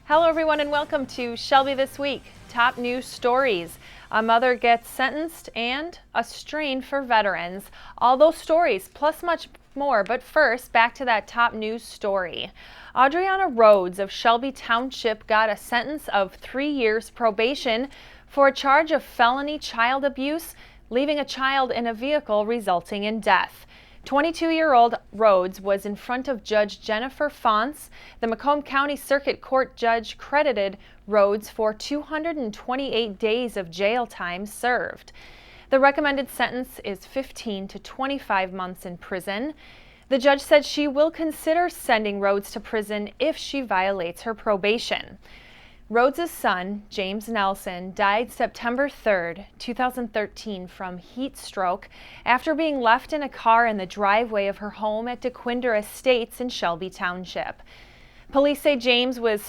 Hello everyone and welcome to Shelby This Week. Top news stories. A mother gets sentenced and a strain for veterans. All those stories plus much more, but first back to that top news story. Adriana Rhodes of Shelby Township got a sentence of 3 years probation for a charge of felony child abuse, leaving a child in a vehicle resulting in death. 22-year-old Rhodes was in front of Judge Jennifer Fonce. The Macomb County Circuit Court judge credited Rhodes for 228 days of jail time served. The recommended sentence is 15 to 25 months in prison. The judge said she will consider sending Rhodes to prison if she violates her probation. Rhodes' son, James Nelson, died September 3rd, 2013 from heat stroke after being left in a car in the driveway of her home at DeQuinder Estates in Shelby Township. Police say James was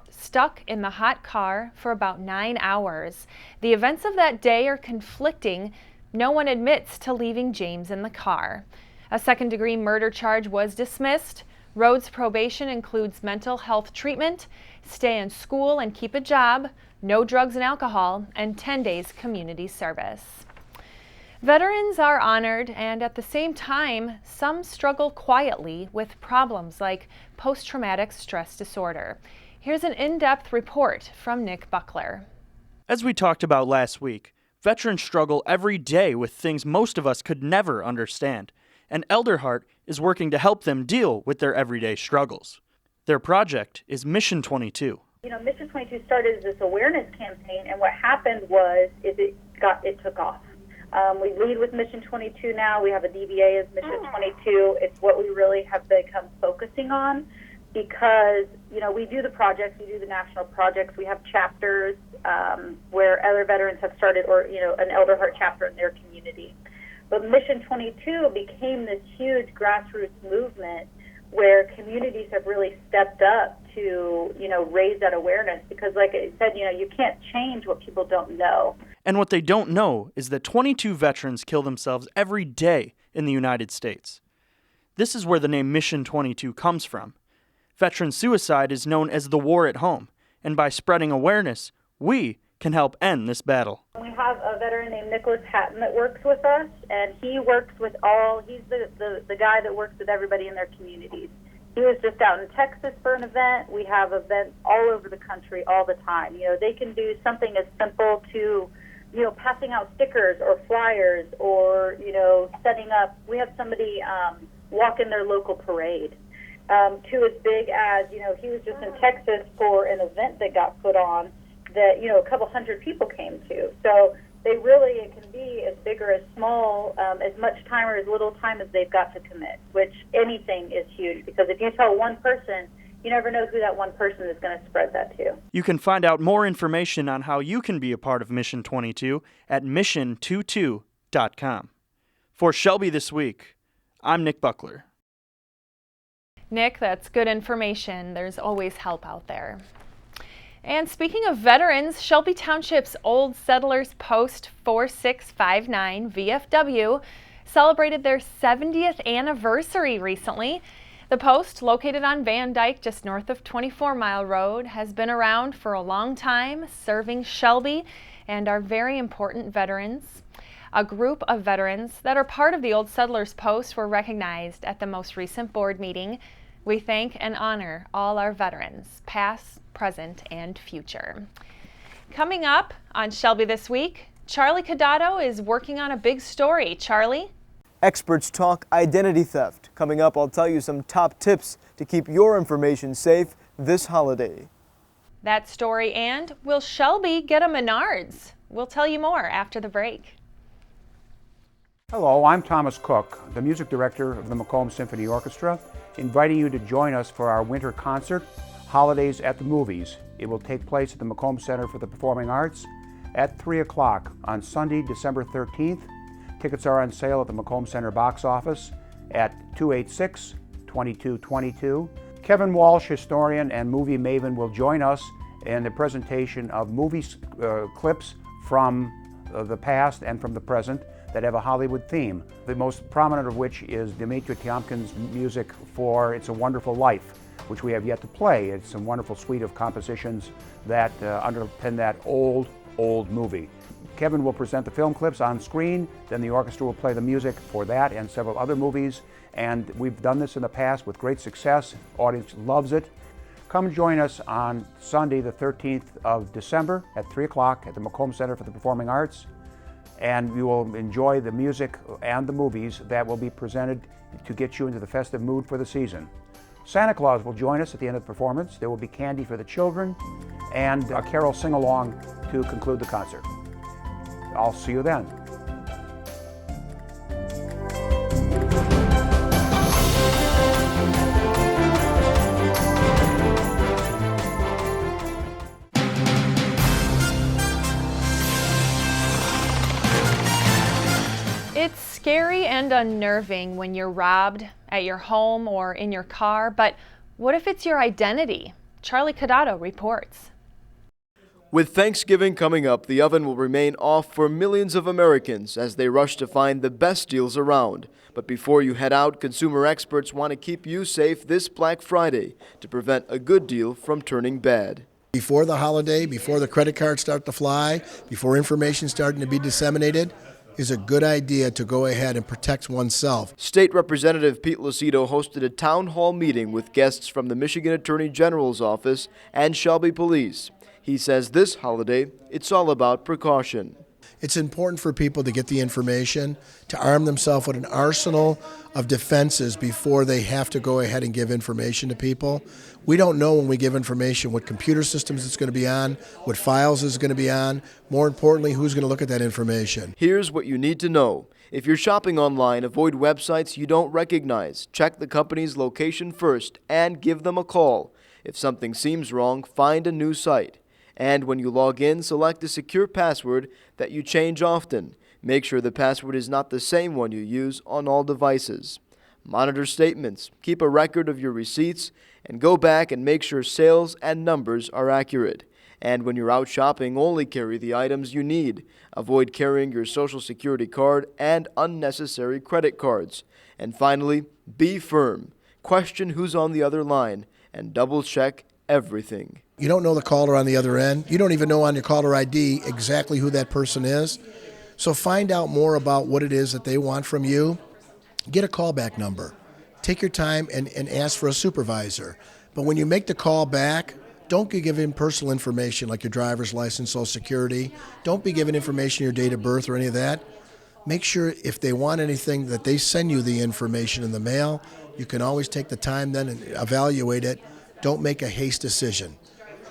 stuck in the hot car for about 9 hours. The events of that day are conflicting. No one admits to leaving James in the car. A second-degree murder charge was dismissed. Rhodes' probation includes mental health treatment, stay in school and keep a job, no drugs and alcohol, and 10 days community service. Veterans are honored, and at the same time, some struggle quietly with problems like post-traumatic stress disorder. Here's an in-depth report from Nick Buckler. As we talked about last week, veterans struggle every day with things most of us could never understand, and Elderheart is working to help them deal with their everyday struggles. Their project is Mission 22. Mission 22 started as this awareness campaign, and what happened was it took off. We lead with Mission 22 now. We have a DBA as Mission 22. It's what we really have become focusing on because, we do the projects, we do the national projects. We have chapters where other veterans have started or, an Elderheart chapter in their community. But Mission 22 became this huge grassroots movement where communities have really stepped up to, raise that awareness because, like I said, you can't change what people don't know. And what they don't know is that 22 veterans kill themselves every day in the United States. This is where the name Mission 22 comes from. Veteran suicide is known as the war at home, and by spreading awareness, we can help end this battle. We have a veteran named Nicholas Hatton that works with us, and he works with he's the guy that works with everybody in their communities. He was just out in Texas for an event. We have events all over the country all the time. They can do something as simple to, passing out stickers or flyers or, setting up. We have somebody walk in their local parade. To as big as, he was just in Texas for an event that got put on that, a couple hundred people came to. So it can be as big or as small, as much time or as little time as they've got to commit, which anything is huge because if you tell one person, you never know who that one person is going to spread that to. You can find out more information on how you can be a part of Mission 22 at mission22.com. For Shelby This Week, I'm Nick Buckler. Nick, that's good information. There's always help out there. And speaking of veterans, Shelby Township's Old Settlers Post 4659 VFW celebrated their 70th anniversary recently. The post, located on Van Dyke just north of 24 Mile Road, has been around for a long time, serving Shelby and our very important veterans. A group of veterans that are part of the Old Settlers Post were recognized at the most recent board meeting. We thank and honor all our veterans, past, present, and future. Coming up on Shelby This Week, Charlie Cadato is working on a big story. Charlie? Experts talk identity theft. Coming up, I'll tell you some top tips to keep your information safe this holiday. That story and will Shelby get a Menards? We'll tell you more after the break. Hello, I'm Thomas Cook, the music director of the Macomb Symphony Orchestra, inviting you to join us for our winter concert, Holidays at the Movies. It will take place at the Macomb Center for the Performing Arts at 3 o'clock on Sunday, December 13th. Tickets are on sale at the Macomb Center box office at 286-2222. Kevin Walsh, historian and movie maven, will join us in the presentation of movie clips from the past and from the present that have a Hollywood theme. The most prominent of which is Dmitri Tiomkin's music for It's a Wonderful Life. which we have yet to play. It's a wonderful suite of compositions that underpin that old movie. Kevin will present the film clips on screen, then the orchestra will play the music for that and several other movies, and we've done this in the past with great success. Audience loves it. Come join us on Sunday, the 13th of December at 3 o'clock at the Macomb Center for the Performing Arts, and you will enjoy the music and the movies that will be presented to get you into the festive mood for the season. Santa Claus will join us at the end of the performance. There will be candy for the children and a carol sing-along to conclude the concert. I'll see you then. It's scary and unnerving when you're robbed at your home or in your car, but what if it's your identity? Charlie Cadato reports. With Thanksgiving coming up, the oven will remain off for millions of Americans as they rush to find the best deals around. But before you head out, consumer experts want to keep you safe this Black Friday to prevent a good deal from turning bad. Before the holiday, before the credit cards start to fly, before information starting to be disseminated, is a good idea to go ahead and protect oneself. State Representative Pete Lucido hosted a town hall meeting with guests from the Michigan Attorney General's office and Shelby Police. He says this holiday, it's all about precaution. It's important for people to get the information, to arm themselves with an arsenal of defenses before they have to go ahead and give information to people. We don't know when we give information what computer systems it's going to be on, what files it's going to be on, more importantly, who's going to look at that information. Here's what you need to know. If you're shopping online, avoid websites you don't recognize. Check the company's location first and give them a call. If something seems wrong, find a new site. And when you log in, select a secure password that you change often. Make sure the password is not the same one you use on all devices. Monitor statements, keep a record of your receipts, and go back and make sure sales and numbers are accurate. And when you're out shopping, only carry the items you need. Avoid carrying your Social Security card and unnecessary credit cards. And finally, be firm. Question who's on the other line and double-check everything. You don't know the caller on the other end. You don't even know on your caller ID exactly who that person is. So find out more about what it is that they want from you. Get a callback number. Take your time and ask for a supervisor. But when you make the call back, don't be giving personal information like your driver's license, Social Security. Don't be giving information, your date of birth or any of that. Make sure if they want anything that they send you the information in the mail. You can always take the time then and evaluate it. Don't make a haste decision.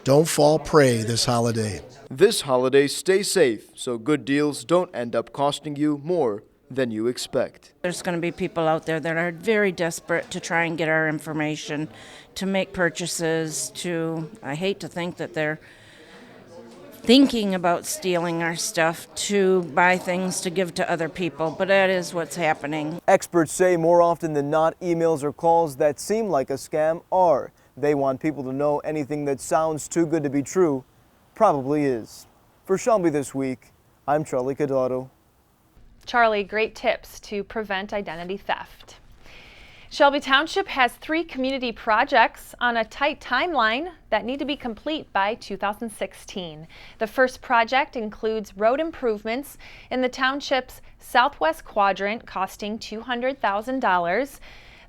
Don't fall prey this holiday. This holiday, stay safe so good deals don't end up costing you more than you expect. There's going to be people out there that are very desperate to try and get our information, to make purchases, I hate to think that they're thinking about stealing our stuff to buy things to give to other people, but that is what's happening. Experts say more often than not, emails or calls that seem like a scam are. They want people to know anything that sounds too good to be true probably is. For Shelby This Week, I'm Charlie Cadato. Charlie, great tips to prevent identity theft. Shelby Township has 3 community projects on a tight timeline that need to be complete by 2016. The first project includes road improvements in the township's southwest quadrant costing $200,000.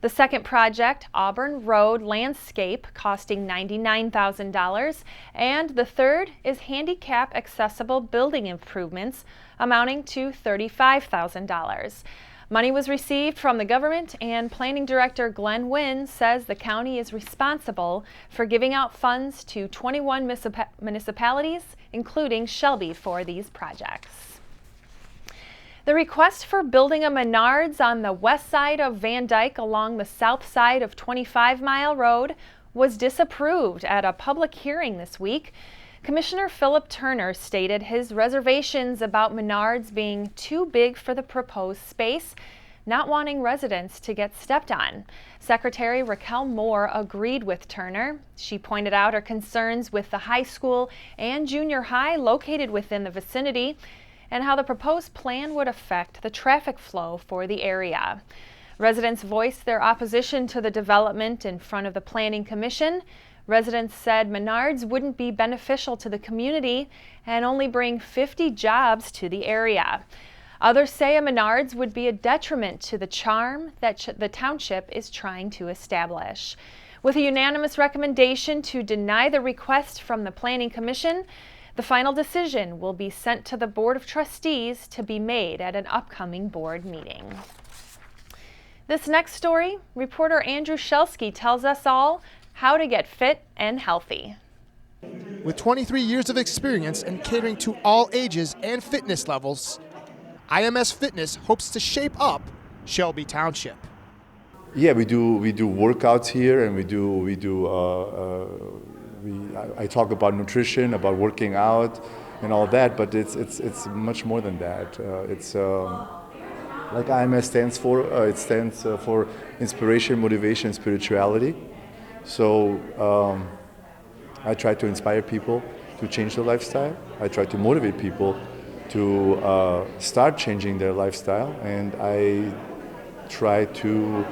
The second project, Auburn Road Landscape, costing $99,000. And the third is handicap accessible building improvements amounting to $35,000. Money was received from the government, and Planning Director Glenn Wynn says the county is responsible for giving out funds to 21 municipalities, including Shelby, for these projects. The request for building a Menards on the west side of Van Dyke along the south side of 25 Mile Road was disapproved at a public hearing this week. Commissioner Philip Turner stated his reservations about Menards being too big for the proposed space, not wanting residents to get stepped on. Secretary Raquel Moore agreed with Turner. She pointed out her concerns with the high school and junior high located within the vicinity, and how the proposed plan would affect the traffic flow for the area. Residents voiced their opposition to the development in front of the Planning Commission. Residents said Menards wouldn't be beneficial to the community and only bring 50 jobs to the area. Others say a Menards would be a detriment to the charm that the township is trying to establish. With a unanimous recommendation to deny the request from the Planning Commission, the final decision will be sent to the Board of Trustees to be made at an upcoming board meeting. This next story, reporter Andrew Shelsky tells us all how to get fit and healthy. With 23 years of experience in catering to all ages and fitness levels, IMS Fitness hopes to shape up Shelby Township. Yeah, we do workouts here, and I talk about nutrition, about working out, and all that. But it's much more than that. It's like IMS stands for. It stands for inspiration, motivation, spirituality. So I try to inspire people to change their lifestyle. I try to motivate people to start changing their lifestyle, and I try to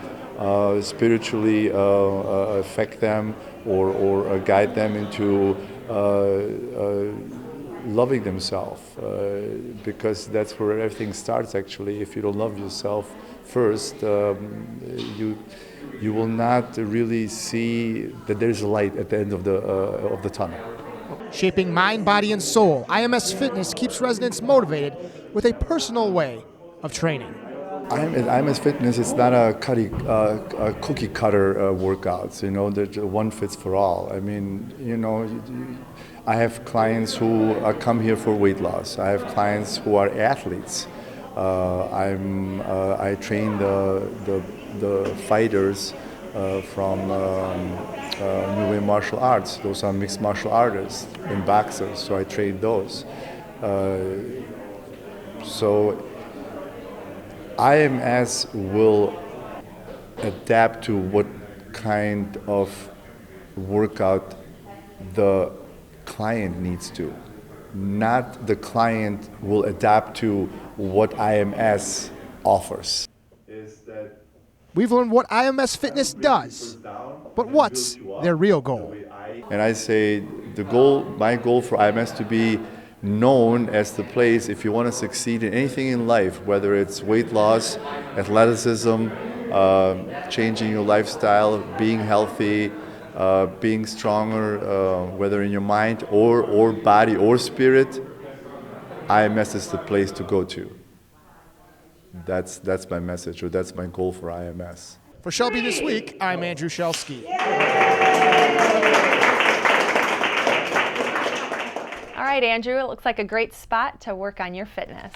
spiritually affect them or guide them into loving themselves, because that's where everything starts. Actually, if you don't love yourself first, you will not really see that there's a light at the end of the tunnel. Shaping mind, body, and soul, IMS Fitness keeps residents motivated with a personal way of training. IMS Fitness is not a cookie cutter workouts. You know, that one fits for all. I mean, you know, I have clients who come here for weight loss. I have clients who are athletes. I train the fighters from New Way Martial Arts. Those are mixed martial artists and boxers, so I train those. So IMS will adapt to what kind of workout the client needs to. Not the client will adapt to what IMS offers. We've learned what IMS Fitness does, but what's their real goal? And I say my goal for IMS to be known as the place if you want to succeed in anything in life, whether it's weight loss, athleticism, changing your lifestyle, being healthy, being stronger, whether in your mind or body or spirit, IMS is the place to go to. That's my message, or that's my goal for IMS. For Shelby This Week, I'm Andrew Shelsky. All right, Andrew, it looks like a great spot to work on your fitness.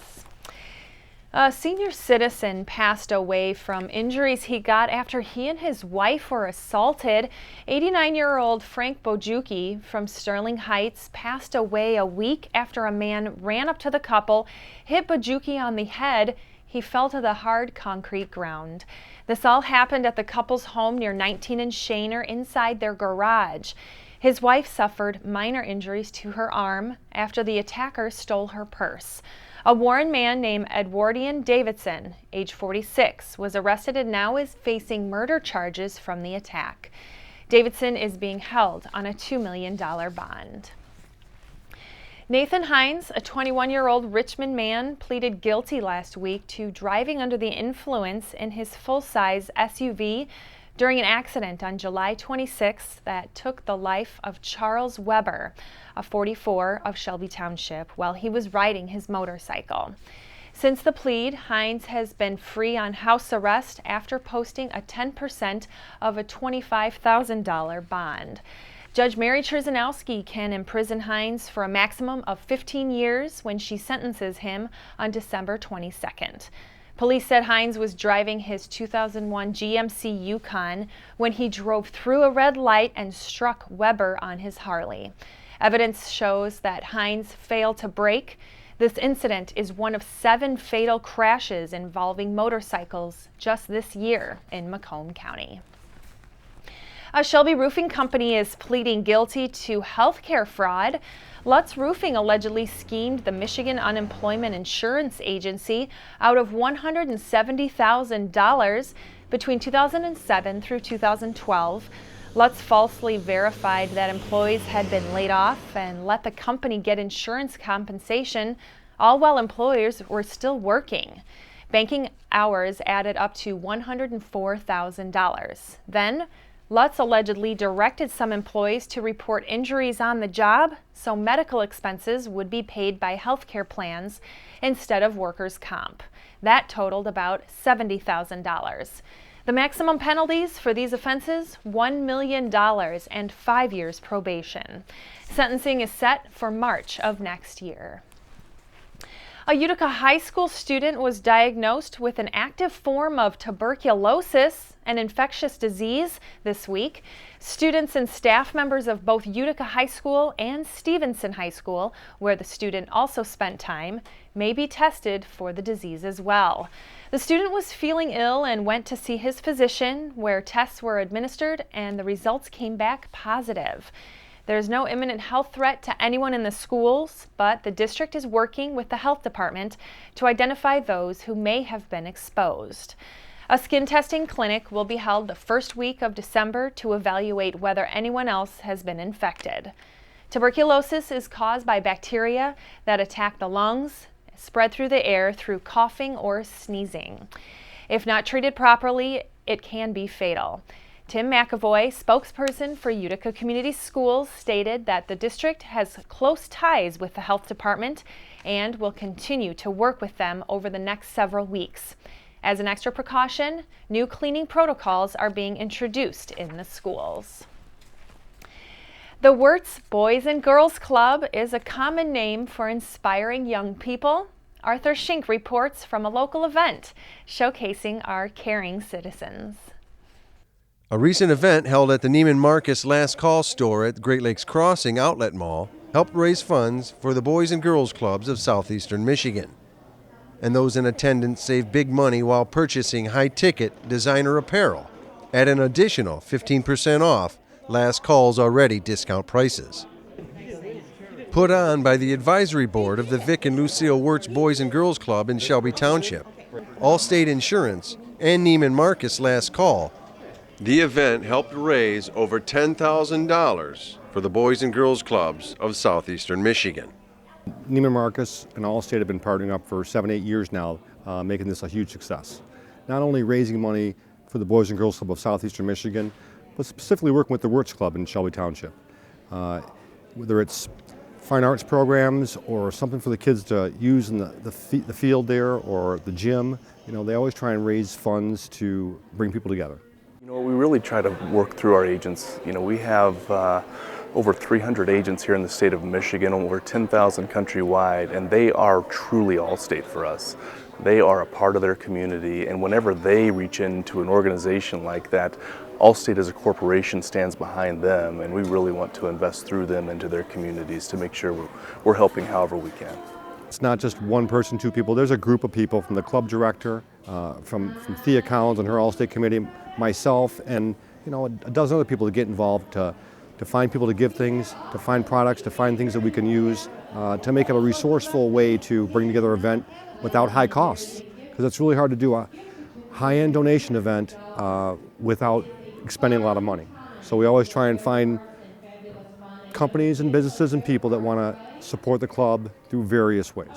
A senior citizen passed away from injuries he got after he and his wife were assaulted. 89-year-old Frank Bojuki from Sterling Heights passed away a week after a man ran up to the couple, hit Bojuki on the head. He fell to the hard concrete ground. This all happened at the couple's home near 19 and Shaner inside their garage. His wife suffered minor injuries to her arm after the attacker stole her purse. A Warren man named Edwardian Davidson, age 46, was arrested and now is facing murder charges from the attack. Davidson is being held on a $2 million bond. Nathan Hines, a 21-year-old Richmond man, pleaded guilty last week to driving under the influence in his full-size SUV during an accident on July 26th that took the life of Charles Weber, a 44 of Shelby Township, while he was riding his motorcycle. Since the plea, Hines has been free on house arrest after posting a 10% of a $25,000 bond. Judge Mary Trzynowski can imprison Hines for a maximum of 15 years when she sentences him on December 22nd. Police said Hines was driving his 2001 GMC Yukon when he drove through a red light and struck Weber on his Harley. Evidence shows that Hines failed to brake. This incident is one of 7 fatal crashes involving motorcycles just this year in Macomb County. A Shelby Roofing Company is pleading guilty to healthcare fraud. Lutz Roofing allegedly schemed the Michigan Unemployment Insurance Agency out of $170,000. Between 2007 through 2012, Lutz falsely verified that employees had been laid off and let the company get insurance compensation, all while employers were still working. Banking hours added up to $104,000. Then, Lutz allegedly directed some employees to report injuries on the job so medical expenses would be paid by healthcare plans instead of workers' comp. That totaled about $70,000. The maximum penalties for these offenses, $1 million and 5 years probation. Sentencing is set for March of next year. A Utica High School student was diagnosed with an active form of tuberculosis, an infectious disease, this week. Students and staff members of both Utica High School and Stevenson High School, where the student also spent time, may be tested for the disease as well. The student was feeling ill and went to see his physician, where tests were administered and the results came back positive. There's no imminent health threat to anyone in the schools, but the district is working with the health department to identify those who may have been exposed. A skin testing clinic will be held the first week of December to evaluate whether anyone else has been infected. Tuberculosis is caused by bacteria that attack the lungs, spread through the air through coughing or sneezing. If not treated properly, it can be fatal. Tim McAvoy, spokesperson for Utica Community Schools, stated that the district has close ties with the health department and will continue to work with them over the next several weeks. As an extra precaution, new cleaning protocols are being introduced in the schools. The Wirtz Boys and Girls Club is a common name for inspiring young people. Arthur Schink reports from a local event showcasing our caring citizens. A recent event held at the Neiman Marcus Last Call store at Great Lakes Crossing Outlet Mall helped raise funds for the Boys and Girls Clubs of southeastern Michigan. And those in attendance saved big money while purchasing high-ticket designer apparel at an additional 15% off Last Call's already discount prices. Put on by the advisory board of the Vic and Lucille Wirtz Boys and Girls Club in Shelby Township, Allstate Insurance, and Neiman Marcus Last Call, the event helped raise over $10,000 for the Boys and Girls Clubs of southeastern Michigan. Neiman Marcus and Allstate have been partnering up for 7-8 years now, making this a huge success. Not only raising money for the Boys and Girls Club of southeastern Michigan, but specifically working with the Wirtz Club in Shelby Township. Whether it's fine arts programs or something for the kids to use in the field there or the gym, they always try and raise funds to bring people together. We really try to work through our agents. We have over 300 agents here in the state of Michigan, over 10,000 countrywide, and they are truly Allstate for us. They are a part of their community, and whenever they reach into an organization like that, Allstate as a corporation stands behind them, and we really want to invest through them into their communities to make sure we're helping however we can. It's not just one person, two people. There's a group of people from the club director, from Thea Collins and her Allstate committee, myself, and a dozen other people to get involved to find people to give things, to find products, to find things that we can use, to make it a resourceful way to bring together an event without high costs. Because it's really hard to do a high-end donation event without expending a lot of money. So we always try and find companies and businesses and people that want to support the club through various ways.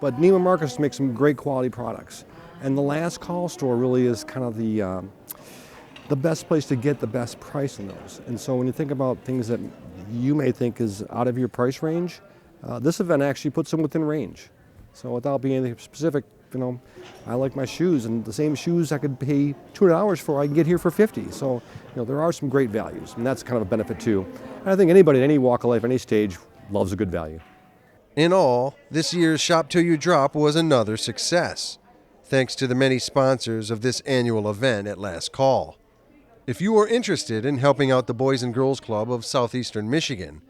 But Neiman Marcus makes some great quality products. And the Last Call store really is kind of the best place to get the best price in those. And so when you think about things that you may think is out of your price range, this event actually puts them within range. So without being anything specific, I like my shoes, and the same shoes I could pay $200 for, I can get here for $50. So there are some great values, and that's kind of a benefit too. And I think anybody at any walk of life, any stage, loves a good value. In all, this year's Shop Till You Drop was another success, thanks to the many sponsors of this annual event at Last Call. If you are interested in helping out the Boys and Girls Club of southeastern Michigan,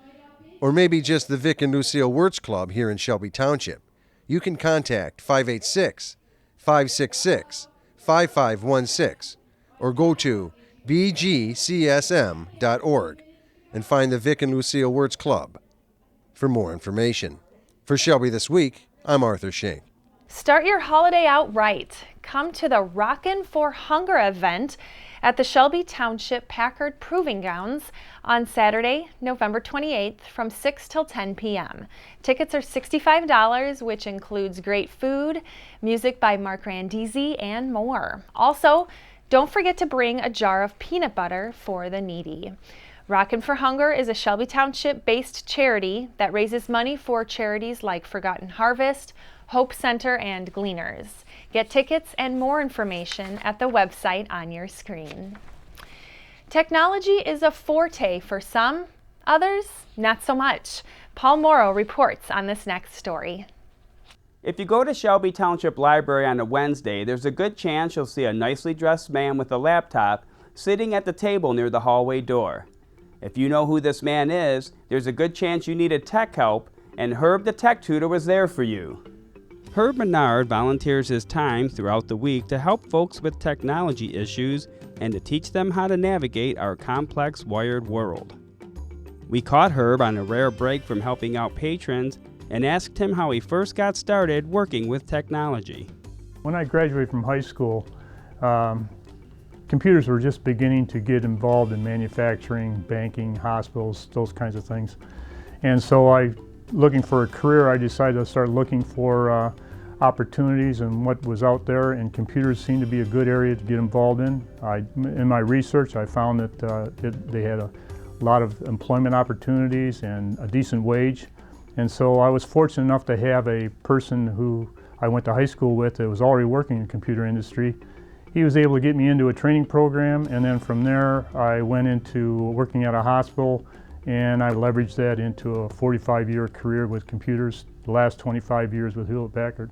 or maybe just the Vic and Lucille Wirtz Club here in Shelby Township, you can contact 586-566-5516 or go to bgcsm.org and find the Vic and Lucille Wirtz Club for more information. For Shelby This Week, I'm Arthur Schink. Start your holiday out right. Come to the Rockin' for Hunger event at the Shelby Township Packard Proving Grounds on Saturday, November 28th from 6 till 10 p.m. Tickets are $65, which includes great food, music by Mark Randizzi, and more. Also, don't forget to bring a jar of peanut butter for the needy. Rockin' for Hunger is a Shelby Township-based charity that raises money for charities like Forgotten Harvest, Hope Center, and Gleaners. Get tickets and more information at the website on your screen. Technology is a forte for some, others not so much. Paul Morrow reports on this next story. If you go to Shelby Township Library on a Wednesday, there's a good chance you'll see a nicely dressed man with a laptop sitting at the table near the hallway door. If you know who this man is, there's a good chance you needed tech help, and Herb the tech tutor was there for you. Herb Menard volunteers his time throughout the week to help folks with technology issues and to teach them how to navigate our complex wired world. We caught Herb on a rare break from helping out patrons and asked him how he first got started working with technology. When I graduated from high school, computers were just beginning to get involved in manufacturing, banking, hospitals, those kinds of things. And so looking for a career, I decided to start looking for opportunities and what was out there, and computers seemed to be a good area to get involved in. In my research, I found that they had a lot of employment opportunities and a decent wage. And so I was fortunate enough to have a person who I went to high school with that was already working in the computer industry. He was able to get me into a training program, and then from there I went into working at a hospital, and I leveraged that into a 45-year career with computers, the last 25 years with Hewlett-Packard.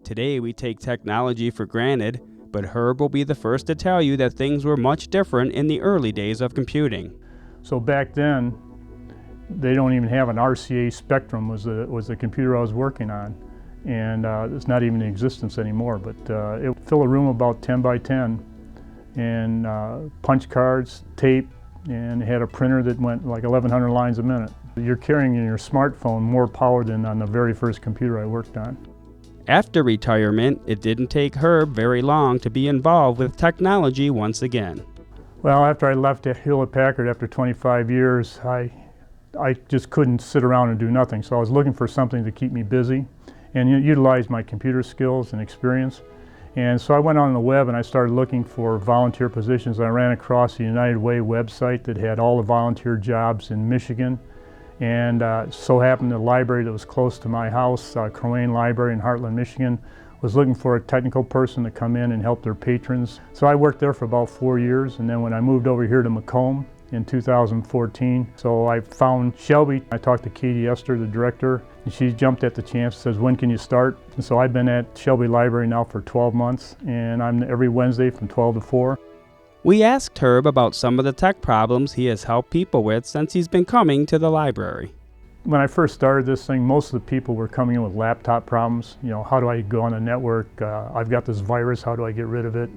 Today we take technology for granted, but Herb will be the first to tell you that things were much different in the early days of computing. So back then, they don't even have an RCA Spectrum was the computer I was working on. And it's not even in existence anymore, but it would fill a room about 10 by 10, and punch cards, tape, and it had a printer that went like 1,100 lines a minute. You're carrying in your smartphone more power than on the very first computer I worked on. After retirement, it didn't take Herb very long to be involved with technology once again. Well, after I left Hewlett-Packard after 25 years, I just couldn't sit around and do nothing, so I was looking for something to keep me busy and utilize my computer skills and experience. And so I went on the web and I started looking for volunteer positions. I ran across the United Way website that had all the volunteer jobs in Michigan. And so happened the library that was close to my house, Croane Library in Heartland, Michigan, was looking for a technical person to come in and help their patrons. So I worked there for about 4 years, and then when I moved over here to Macomb in 2014, so I found Shelby. I talked to Katie Esther, the director, and she jumped at the chance, says, when can you start? And so I've been at Shelby Library now for 12 months, and I'm every Wednesday from 12 to 4. We asked Herb about some of the tech problems he has helped people with since he's been coming to the library. When I first started this thing, most of the people were coming in with laptop problems. You know, how do I go on the network? I've got this virus, how do I get rid of it?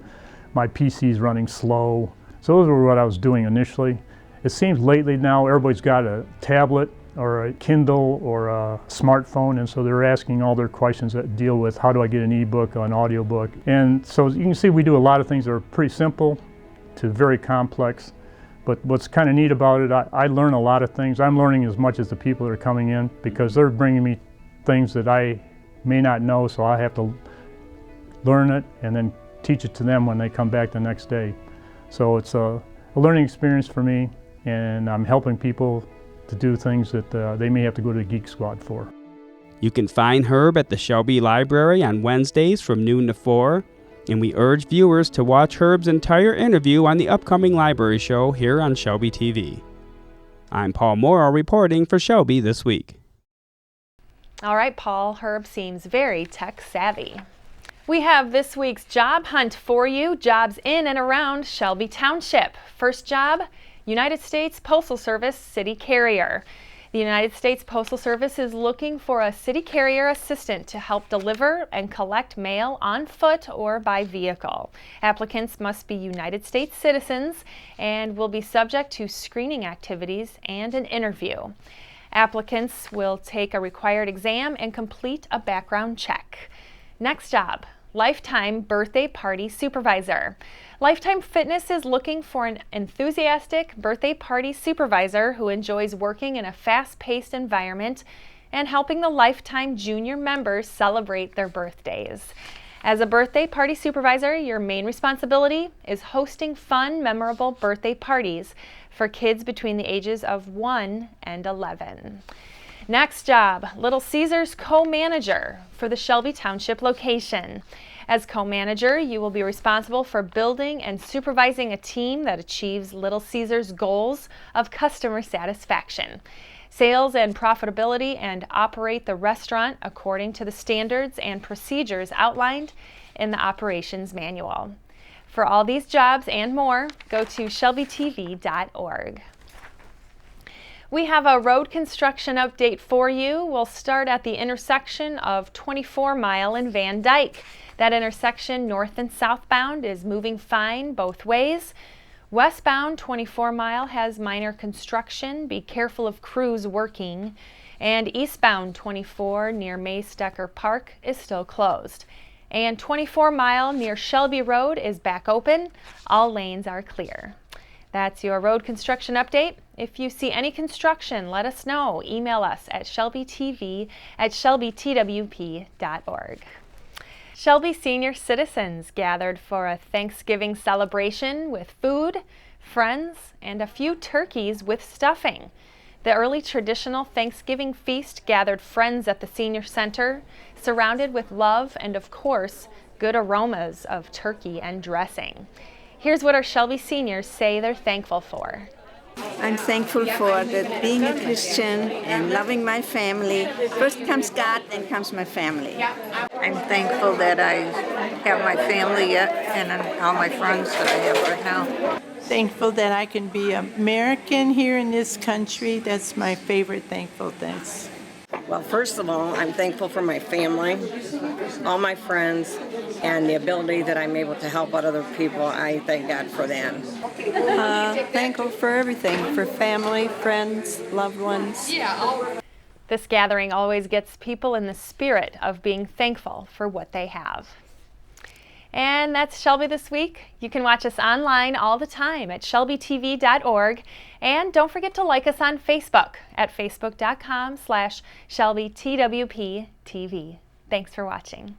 My PC's running slow. So those were what I was doing initially. It seems lately now everybody's got a tablet or a Kindle or a smartphone, and so they're asking all their questions that deal with how do I get an ebook or an audiobook. And so you can see we do a lot of things that are pretty simple to very complex. But what's kind of neat about it, I learn a lot of things. I'm learning as much as the people that are coming in because they're bringing me things that I may not know, so I have to learn it and then teach it to them when they come back the next day. So it's a learning experience for me, and I'm helping people to do things that they may have to go to the Geek Squad for. You can find Herb at the Shelby Library on Wednesdays from noon to 4, and we urge viewers to watch Herb's entire interview on the upcoming library show here on Shelby TV. I'm Paul Morrow reporting for Shelby This Week. All right, Paul, Herb seems very tech savvy. We have this week's job hunt for you, jobs in and around Shelby Township. First job, United States Postal Service City Carrier. The United States Postal Service is looking for a city carrier assistant to help deliver and collect mail on foot or by vehicle. Applicants must be United States citizens and will be subject to screening activities and an interview. Applicants will take a required exam and complete a background check. Next job, Lifetime Birthday Party Supervisor. Lifetime Fitness is looking for an enthusiastic birthday party supervisor who enjoys working in a fast-paced environment and helping the Lifetime Junior members celebrate their birthdays. As a birthday party supervisor, your main responsibility is hosting fun, memorable birthday parties for kids between the ages of 1 and 11. Next job, Little Caesars co-manager for the Shelby Township location. As co-manager, you will be responsible for building and supervising a team that achieves Little Caesars' goals of customer satisfaction, sales and profitability, and operate the restaurant according to the standards and procedures outlined in the operations manual. For all these jobs and more, go to shelbytv.org. We have a road construction update for you. We'll start at the intersection of 24 Mile and Van Dyke. That intersection, north and southbound, is moving fine both ways. Westbound 24 Mile has minor construction. Be careful of crews working. And eastbound 24 near Mace-Decker Park is still closed. And 24 Mile near Shelby Road is back open. All lanes are clear. That's your road construction update. If you see any construction, let us know. Email us at shelbytv@shelbytwp.org. Shelby senior citizens gathered for a Thanksgiving celebration with food, friends, and a few turkeys with stuffing. The early traditional Thanksgiving feast gathered friends at the senior center, surrounded with love and, of course, good aromas of turkey and dressing. Here's what our Shelby seniors say they're thankful for. I'm thankful for being a Christian and loving my family. First comes God, then comes my family. I'm thankful that I have my family yet and all my friends that I have right now. Thankful that I can be American here in this country. That's my favorite thankfulness. Well, first of all, I'm thankful for my family, all my friends, and the ability that I'm able to help out other people. I thank God for that. Thankful for everything, for family, friends, loved ones. This gathering always gets people in the spirit of being thankful for what they have. And that's Shelby This Week. You can watch us online all the time at shelbytv.org. And don't forget to like us on Facebook at facebook.com/ShelbyTWPTV. Thanks for watching.